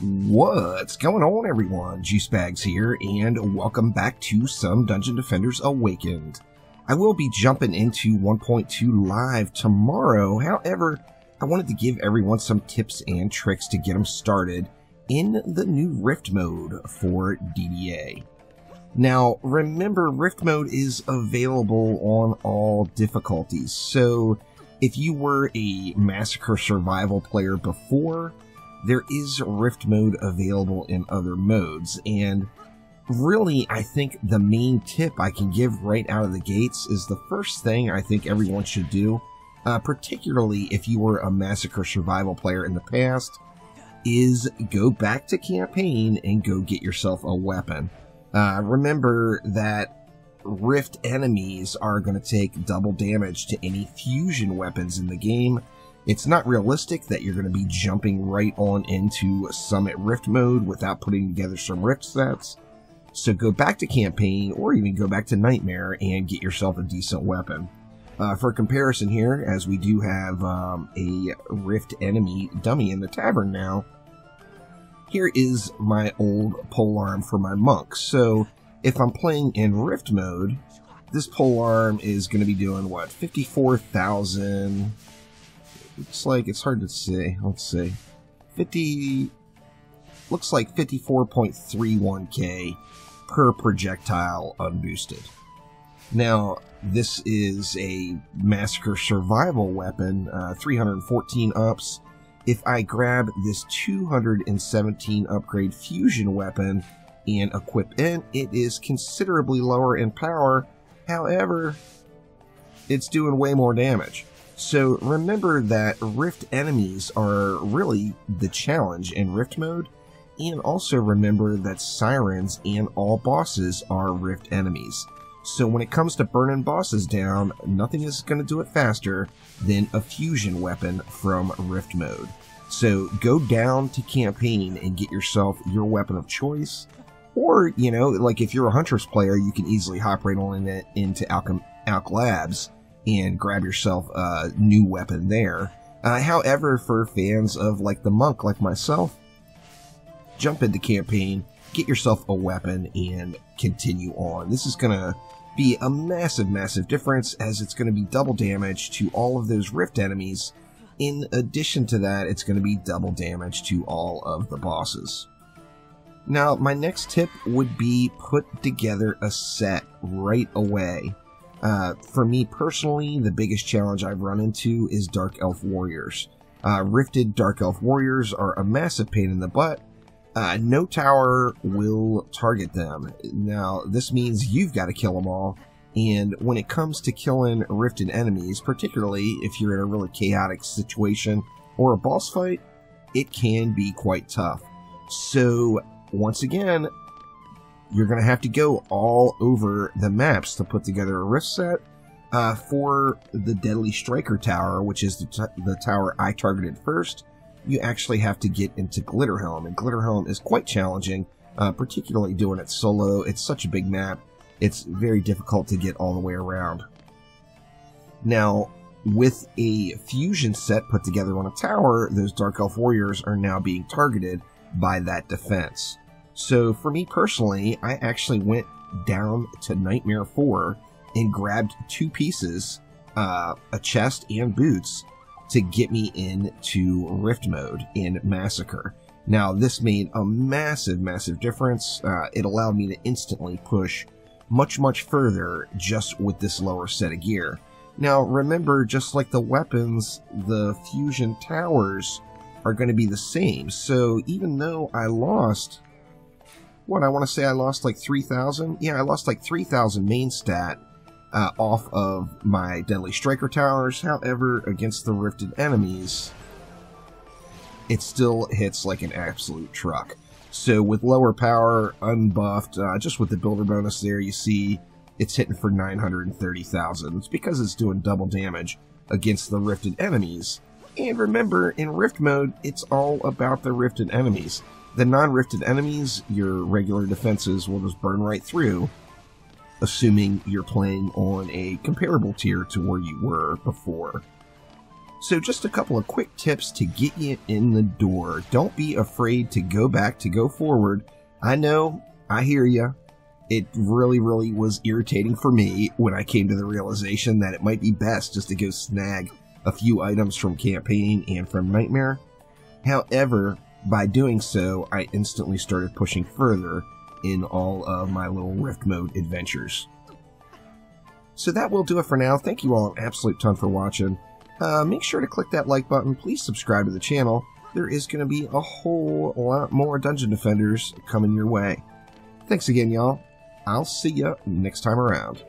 What's going on, everyone? Juicebags here, and welcome back to some Dungeon Defenders Awakened. I will be jumping into 1.2 live tomorrow. However, I wanted to give everyone some tips and tricks to get them started in the new Rift mode for DDA. Now, remember, Rift mode is available on all difficulties, so if you were a Massacre Survival player before, there is Rift mode available in other modes, and really, I think the main tip I can give right out of the gates is the first thing I think everyone should do, particularly if you were a Massacre Survival player in the past, is go back to campaign and go get yourself a weapon. Remember that Rift enemies are going to take double damage to any fusion weapons in the game. It's not realistic that you're going to be jumping right on into Summit Rift mode without putting together some Rift sets. So go back to campaign, or even go back to Nightmare and get yourself a decent weapon. For comparison here, as we do have a Rift enemy dummy in the tavern now, here is my old polearm for my monk. So if I'm playing in Rift mode, this polearm is going to be doing what, 54,000... Looks like it's hard to say. Let's see. Looks like 54.31k per projectile unboosted. Now, this is a Massacre Survival weapon, 314 ups. If I grab this 217 upgrade fusion weapon and equip it, it is considerably lower in power. However, it's doing way more damage. So remember that Rift enemies are really the challenge in Rift mode, and also remember that Sirens and all bosses are Rift enemies. So when it comes to burning bosses down, nothing is going to do it faster than a fusion weapon from Rift mode. So go down to campaign and get yourself your weapon of choice, or, you know, like if you're a Huntress player, you can easily hop right on into Alch Labs and grab yourself a new weapon there. However, for fans of like the monk like myself, jump into campaign, get yourself a weapon, and continue on. This is going to be a massive difference, as it's going to be double damage to all of those Rift enemies. In addition to that, it's going to be double damage to all of the bosses. Now, my next tip would be put together a set right away. For me personally, the biggest challenge I've run into is Dark Elf Warriors. Rifted Dark Elf Warriors are a massive pain in the butt. No tower will target them. Now, this means you've got to kill them all, and when it comes to killing Rifted enemies, particularly if you're in a really chaotic situation or a boss fight, it can be quite tough. So, once again, you're going to have to go all over the maps to put together a Rift set. For the Deadly Striker Tower, which is the tower I targeted first, you actually have to get into Glitterhelm, and Glitterhelm is quite challenging, particularly doing it solo. It's such a big map, it's very difficult to get all the way around. Now, with a fusion set put together on a tower, those Dark Elf Warriors are now being targeted by that defense. So for me personally, I actually went down to Nightmare 4 and grabbed two pieces, a chest and boots, to get me into Rift mode in Massacre. Now, this made a massive difference. It allowed me to instantly push much further just with this lower set of gear. Now, remember, just like the weapons, the fusion towers are going to be the same. So even though I lost... What, I want to say I lost like 3,000? Yeah, I lost like 3,000 main stat off of my Deadly Striker Towers. However, against the Rifted enemies, it still hits like an absolute truck. So with lower power, unbuffed, just with the builder bonus there, you see it's hitting for 930,000. It's because it's doing double damage against the Rifted enemies. And remember, in Rift mode, it's all about the Rifted enemies. The non-Rifted enemies, your regular defenses will just burn right through, assuming you're playing on a comparable tier to where you were before. So just a couple of quick tips to get you in the door. Don't be afraid to go back, to go forward. I know, I hear you. It really was irritating for me when I came to the realization that it might be best just to go snag a few items from Campaign and from Nightmare. However, by doing so, I instantly started pushing further in all of my little Rift Mode adventures. So that will do it for now. Thank you all an absolute ton for watching. Make sure to click that like button. Please subscribe to the channel. There is going to be a whole lot more Dungeon Defenders coming your way. Thanks again, y'all. I'll see ya next time around.